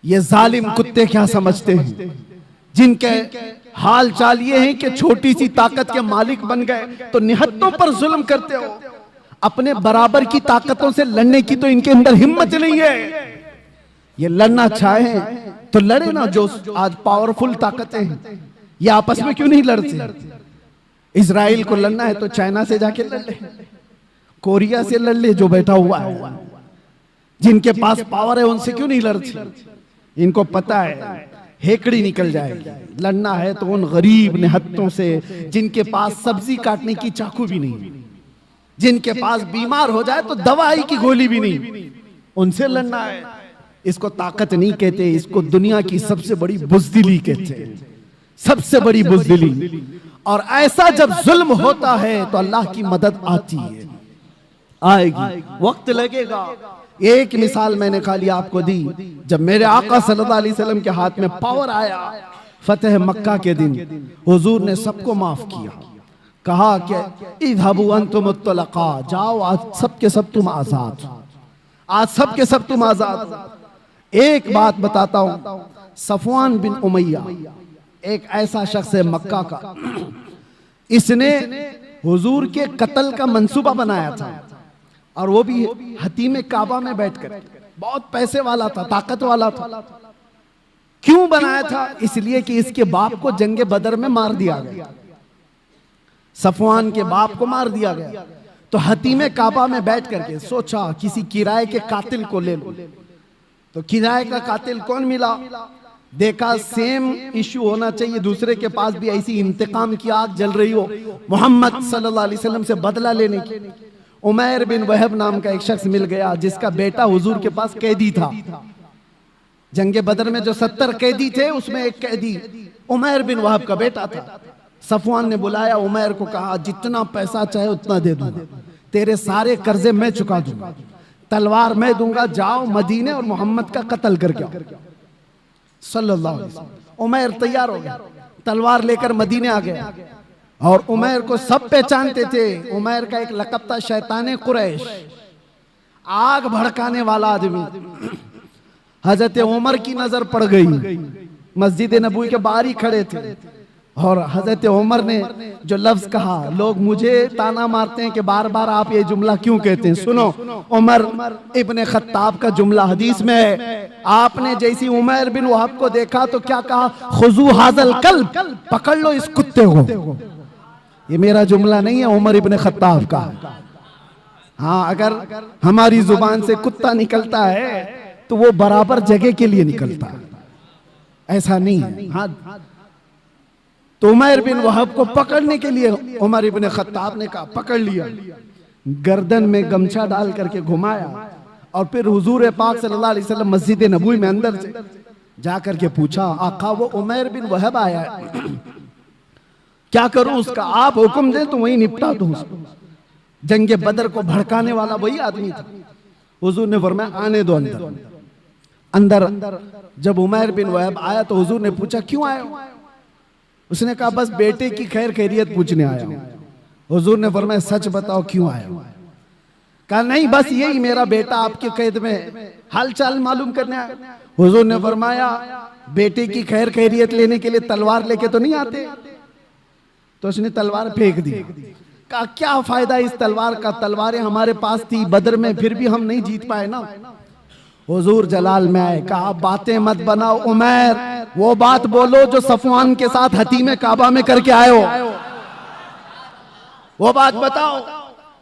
ये जालिम कुत्ते क्या समझते हैं, जिनके हाल चाल ये है कि छोटी सी ताकत के मालिक बन गए तो निहत्तों पर जुल्म करते हो। अपने बराबर की ताकतों से लड़ने की तो इनके अंदर हिम्मत नहीं है। ये लड़ना चाहे तो लड़े ना, जो आज पावरफुल ताकतें हैं ये आपस में क्यों नहीं लड़ते? इजराइल को लड़ना है तो चाइना से जाके लड़ ले, कोरिया से लड़ ले जो बैठा हुआ है। जिनके पास पावर है उनसे क्यों नहीं लड़ते? इनको पता है हेकड़ी निकल जाएगी। लड़ना है तो उन गरीब निहत्तों से जिनके पास सब्जी काटने की चाकू भी नहीं, जिनके पास बीमार हो जाए तो दवाई की गोली भी नहीं, उनसे लड़ना है। इसको ताकत नहीं कहते, इसको दुनिया की सबसे बड़ी बुज़दिली कहते हैं, सबसे बड़ी बुज़दिली। और ऐसा जब जुल्म होता है तो अल्लाह की मदद आती है, आएगी, वक्त लगेगा। एक मिसाल मैंने खाली आपको दी, जब मेरे आका सल्लल्लाहु अलैहि वसल्लम के हाथ में पावर आया फतेह मक्का के दिन, हुजूर ने सबको माफ किया, कहा कि इज़हबू अंतुम मुत्तलक़ा, जाओ आज सब के सब तुम आजाद, आज सब के सब तुम आजाद। एक बात बताता हूं, सफवान बिन उमैया एक ऐसा शख्स है मक्का का, इसने हुजूर के कत्ल का मंसूबा बनाया था, और वो भी हतीम काबा में बैठकर। बहुत पैसे वाला था, ताकत वाला था। क्यों बनाया था? इसलिए कि इसके बाप को जंगे बदर में मार दिया गया, सफवान के बाप को मार दिया गया। तो हतीम काबा में बैठ करके सोचा किसी किराए के कातिल को ले लो। तो किराए का कातिल कौन मिला? देखा सेम इश्यू होना चाहिए, दूसरे के पास भी ऐसी इंतकाम की आग जल रही हो, मोहम्मद सल्लल्लाहु अलैहि वसल्लम से बदला लेने की। उमैर बिन वहब नाम का एक शख्स मिल गया, जिसका बेटा हुजूर के पास कैदी था। जंगे बदर में जो 70 कैदी थे उसमें एक कैदी उमैर बिन वहब का बेटा था। सफवान ने बुलाया उमैर को, कहा जितना पैसा चाहे उतना दे दूंगा, तेरे सारे कर्जे मैं चुका दूंगा, तलवार मैं दूंगा, जाओ मदीने और मोहम्मद का कत्ल करके आओ सल्लल्लाहु अलैहि वसल्लम। उमैर तैयार हो गया, तलवार लेकर मदीने आ गया। और उमैर को सब पहचानते थे। उमैर का एक लक़ब था शैताने कुरैश, आग भड़काने वाला आदमी। हजरत उमर की नजर पड़ गई, मस्जिद नबवी के बाहर ही खड़े थे, और हजरत उमर ने जो लफ्ज कहा, लोग मुझे ताना मारते हैं कि बार बार आप ये जुमला क्यों कहते हैं। सुनो, उमर इब्ने खत्ताब का जुमला हदीस में है, आपने जैसी उमैर बिन वहब को देखा तो क्या कहा, खुजू हाजल कल्ब, पकड़ लो इस कुत्ते को। ये मेरा जुमला नहीं है, उमर इब्ने खत्ताब का। हाँ, अगर हमारी जुबान से कुत्ता निकलता है तो वो बराबर जगह के लिए निकलता है, ऐसा नहीं है। हाँ, तो उमैर बिन वहब को पकड़ने के लिए उमर इब्ने खत्ताब ने कहा, पकड़ लिया, गर्दन में गमछा डाल करके घुमाया, और फिर हुजूर पाक सल्लल्लाहु अलैहि वसल्लम मस्जिद नबवी में अंदर से जाकर के पूछा, आका वो उमैर बिन वहब आया है, क्या करूं उसका? आप हुक्म दें तो वही निपटा दूं उसको। जंगे बदर को भड़काने वाला वही आदमी था। हुजूर ने फरमाया आने दो अंदर। अंदर जब उमैर बिन वहब आया तो हुजूर ने पूछा, क्यों आए हो? उसने कहा, बस बेटे की खैर खैरियत पूछने आया हूं। हुजूर ने फरमाया, सच बताओ क्यों आए हो? कहा, नहीं बस यही, मेरा बेटा आपके कैद में, हालचाल मालूम करने आया। हुजूर ने फरमाया, बेटे की खैर खैरियत लेने के लिए तलवार लेके तो नहीं आते? तो उसने तलवार फेंक दी। कहा, क्या फायदा इस तलवार का, तलवारें हमारे पास थी बदर में, फिर भी हम नहीं जीत पाए ना। हुजूर जलाल में आए, कहा बातें मत बनाओ उमैर, वो बात बोलो जो सफवान के साथ हतीम काबा में करके आए हो। वो बात बताओ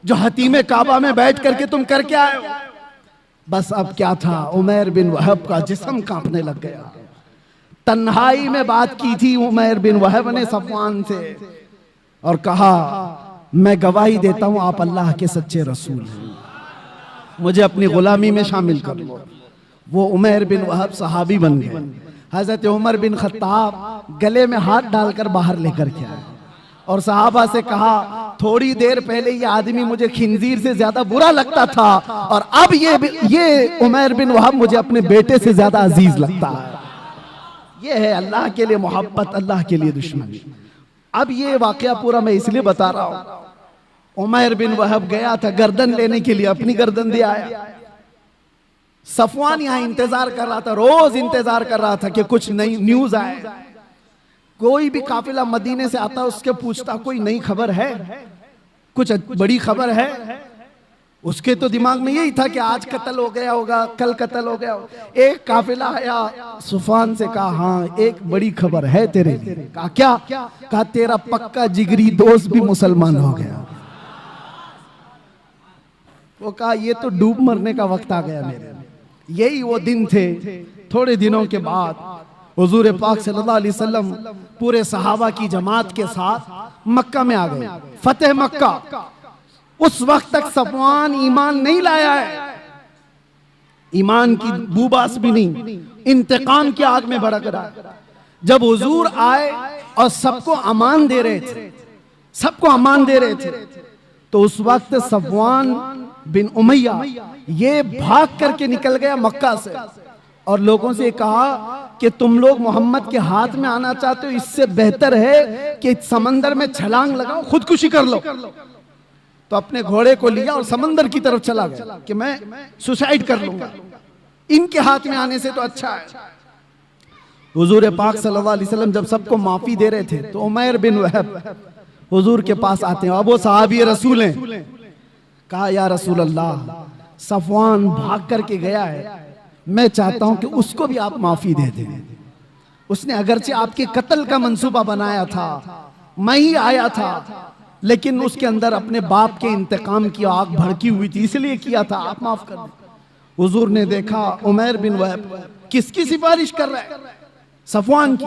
जो हतीम काबा में बैठ करके तुम करके आए हो। बस अब क्या था, उमैर बिन वहब का जिस्म कांपने लग गया। तन्हाई में बात की थी उमैर बिन वहब ने सफवान से, और कहा, मैं गवाही देता हूं आप अल्लाह के सच्चे रसूल हैं, मुझे अपनी गुलामी में शामिल कर लो। वो उमैर बिन वहब सहाबी बन गए। हजरत उमर बिन खत्ताब गले में हाथ डालकर बाहर लेकर के आए और सहाबा से कहा, थोड़ी देर पहले ये आदमी मुझे खिंजीर से ज्यादा बुरा लगता था, और अब ये उमैर बिन वहब मुझे अपने बेटे से ज्यादा अजीज लगता है। ये है अल्लाह के लिए मोहब्बत, अल्लाह के लिए दुश्मनी। अब ये वाकया पूरा मैं इसलिए बता रहा हूं, उमैर बिन वहब गया था गर्दन लेने के लिए, अपनी गर्दन दे आया। सफवान यहाँ इंतजार कर रहा था, रोज इंतजार कर रहा था कि कुछ नई न्यूज आए। कोई भी काफिला मदीने से आता उसके पूछता कोई नई खबर है, कुछ बड़ी खबर है। उसके तो दिमाग में यही था कि आज कत्ल हो गया होगा, कल कत्ल हो गया होगा। एक काफिला आया, सफवान से कहा हाँ एक बड़ी खबर है तेरे लिए। कहा क्या? कहा तेरा पक्का जिगरी दोस्त भी मुसलमान हो गया। वो कहा ये तो डूब मरने का वक्त आ गया मेरे। यही वो दिन थे। थोड़े दिनों के बाद हुजूर पाक सल्लल्लाहु अलैहि वसल्लम पूरे सहाबा की जमात के साथ मक्का में आ गए, फतेह मक्का। उस वक्त तक सफवान ईमान नहीं लाया है, ईमान की बूबास भी नहीं, इंतकाम की आग में भड़क रहा। जब हुजूर आए और सबको अमान दे रहे थे, सबको अमान दे रहे थे, तो उस वक्त सफवान बिन उमैया ये भाग करके निकल गया मक्का से और लोगों से कहा कि तुम लोग मोहम्मद के हाथ में आना चाहते हो, इससे बेहतर है कि समंदर में छलांग लगाओ, खुदकुशी कर लो। तो अपने घोड़े को लिया और समंदर की तरफ चला गया कि मैं सुसाइड कर लूंगा, इनके हाथ में आने से तो अच्छा है। हुजूर पाक सल्लल्लाहु अलैहि वसल्लम जब सबको माफी दे रहे थे तो उमैर बिन वहब हुजूर के पास आते हैं। अब वो सहाबी रसूल हैं। कहा या रसूल अल्लाह, सफवान भाग करके गया है, मैं चाहता हूं कि उसको भी आप माफी दे दें। उसने अगरचे आपके कत्ल का मंसूबा बनाया था, मैं ही आया था, लेकिन उसके अंदर अपने बाप के इंतकाम की आग भड़की हुई थी, इसलिए किया था, आप माफ कर दें। हुजूर ने देखा उमैर बिन वहब किसकी सिफारिश कर रहा है? सफवान की।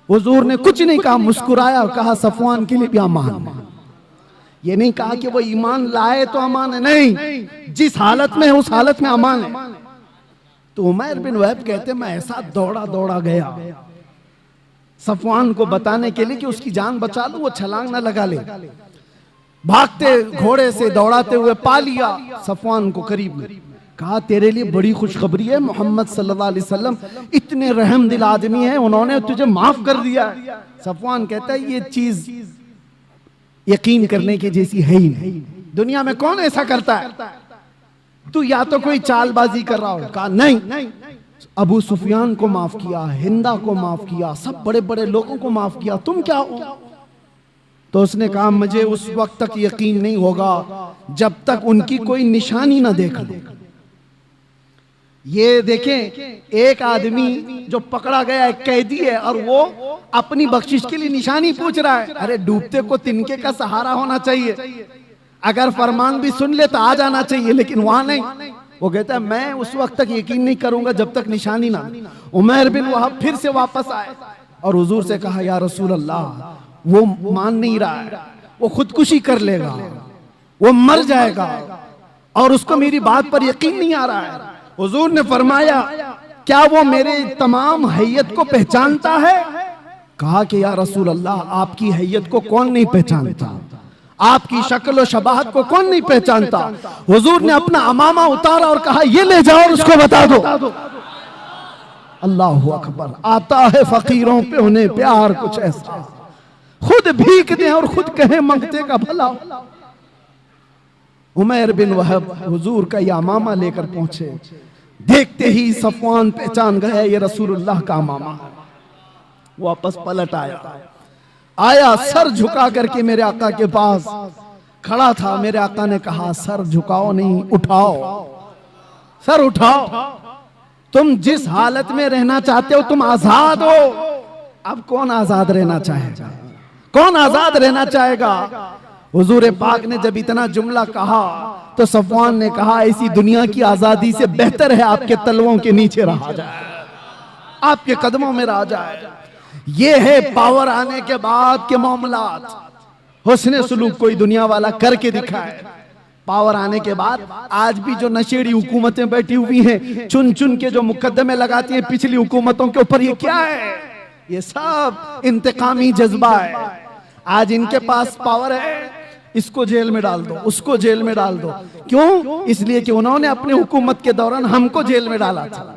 हुजूर ने कुछ नहीं कहा, मुस्कुराया और कहा सफवान के लिए भी अमान है। ये नहीं कहा कि वो ईमान लाए तो अमान है, नहीं, जिस हालत में है उस हालत में अमान है। तो उमैर बिन वहब कहते मैं ऐसा दौड़ा दौड़ा गया सफवान को बताने के लिए कि उसकी जान बचा लूं, वो छलांग ना लगा ले। भागते घोड़े से दौड़ाते हुए पा लिया सफवान को करीब में। कहा तेरे लिए बड़ी खुशखबरी है, मोहम्मद सल्लल्लाहु अलैहि वसल्लम इतने रहम दिल आदमी हैं, उन्होंने तुझे माफ कर दिया। सफवान कहता है ये चीज यकीन करने की जैसी है ही नहीं, दुनिया में कौन ऐसा करता है, तू या तो कोई चालबाजी कर रहा हो। कहा नहीं, अबू सुफियान को माफ किया, हिंदा को माफ किया, सब बड़े बड़े लोगों को माफ किया, तुम क्या हो? तो उसने कहा मुझे उस वक्त तक यकीन नहीं होगा जब तक उनकी कोई निशानी ना देख लो। ये देखें, एक आदमी जो पकड़ा गया है, कैदी है, और वो अपनी बख्शिश के लिए निशानी पूछ रहा है। अरे डूबते को तिनके का सहारा होना चाहिए, अगर फरमान भी सुन ले तो आ जाना चाहिए, लेकिन वहां नहीं। वो कहता है मैं उस वक्त तक यकीन नहीं करूंगा जब तक निशानी ना। उमैर बिन वहब फिर से वापस आए और हुजूर से कहा या रसूल अल्लाह, वो मान नहीं रहा है, वो खुदकुशी कर लेगा, वो मर जाएगा और उसको मेरी बात पर यकीन नहीं आ रहा है। हुजूर ने फरमाया क्या वो मेरे तमाम हैयत को पहचानता है? कहा कि या रसूल अल्लाह, आपकी हैयत को कौन नहीं पहचानता, आपकी शक्ल और शबाहत को कौन नहीं पहचानता। हुजूर ने अपना अमामा उतारा और कहा ये ले जाओ और उसको बता दो। अल्लाह अकबर। आता है फकीरों पे उन्हें प्यार कुछ ऐसा, खुद भीख दे और खुद कहे मंगते का भला। उमैर बिन वहब हुजूर का यह अमामा लेकर पहुंचे, देखते ही सफवान पहचान गया ये रसूलुल्लाह का अमामा। वापस पलट आया सर झुका करके मेरे आका के पास खड़ा था। मेरे आका ने कहा सर झुकाओ नहीं, उठाओ, सर उठाओ, तुम जिस हालत में रहना चाहते हो तुम आजाद हो। अब कौन आजाद रहना चाहेगा, कौन आजाद रहना चाहेगा? हुजूर पाक ने जब इतना जुमला कहा तो सफवान ने कहा ऐसी दुनिया की आजादी से बेहतर है आपके तलवों के नीचे रहा जाए, आपके कदमों में रहा जाए। ये है पावर आने के बाद के मामलात। हुस्ने सुलूक कोई दुनिया वाला करके दिखाए। पावर आने के बाद आज भी जो नशेड़ी हुकूमतें बैठी हुई हैं, चुन चुन के जो मुकद्दमे लगाती हैं पिछली हुकूमतों के ऊपर, ये क्या है? ये सब इंतकामी जज्बा है। आज इनके पास पावर है, इसको जेल में डाल दो, उसको जेल में डाल दो। क्यों? इसलिए कि उन्होंने अपनी हुकूमत के दौरान हमको जेल में डाला था।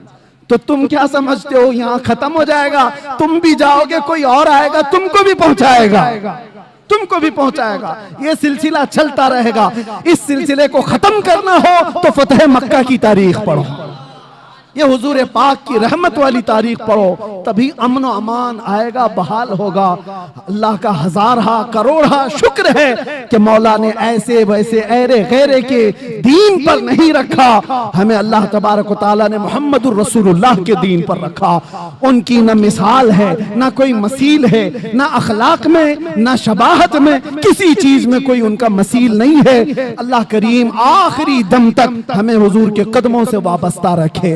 तो तुम क्या समझते हो यहाँ खत्म हो जाएगा? तुम भी जाओगे, कोई और आएगा तुमको भी पहुंचाएगा, तुमको भी पहुंचाएगा। ये सिलसिला चलता रहेगा। इस सिलसिले को खत्म करना हो तो फतेह मक्का की तारीख पढ़ो। ये हुजूर पाक की रहमत वाली तारीख पढ़ो, तभी अमन व अमान आएगा, बहाल होगा। अल्लाह का हजारहा करोड़ा शुक्र है कि मौला ने ऐसे वैसे ऐरे गैरे के दीन पर नहीं रखा, हमें अल्लाह तबारक व तआला ने मुहम्मदुर रसूलुल्लाह के दीन पर रखा। उनकी न मिसाल है, न कोई मसील है, न अखलाक में, न शबाहत में, किसी चीज में कोई उनका मसील नहीं है। अल्लाह करीम आखिरी दम तक हमें हुजूर के कदमों से वाबस्ता रखे।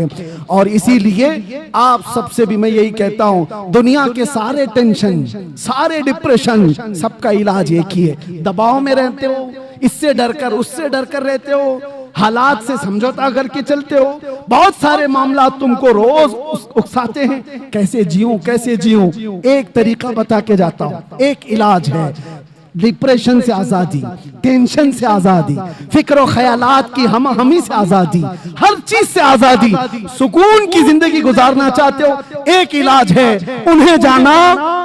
और इसीलिए आप सबसे भी मैं यही कहता हूं, दुनिया के सारे टेंशन, सारे डिप्रेशन, सबका इलाज एक ही है। दबाव में रहते हो, इससे डरकर उससे डरकर रहते हो, हालात से समझौता करके चलते हो, बहुत सारे मामला तुमको रोज उकसाते हैं, कैसे जीऊं कैसे जीऊं। एक तरीका बता के जाता हूं, एक इलाज है, डिप्रेशन से आजादी, टेंशन से आजादी, फिक्र और ख्यालात की हमी से आजादी, हर चीज से आजादी, सुकून की जिंदगी गुजारना चाहते हो, एक इलाज है, उन्हें जाना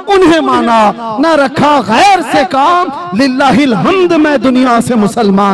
उन्हें माना, न रखा गैर से काम, लिल्लाहिल हम्द मैं दुनिया से मुसलमान।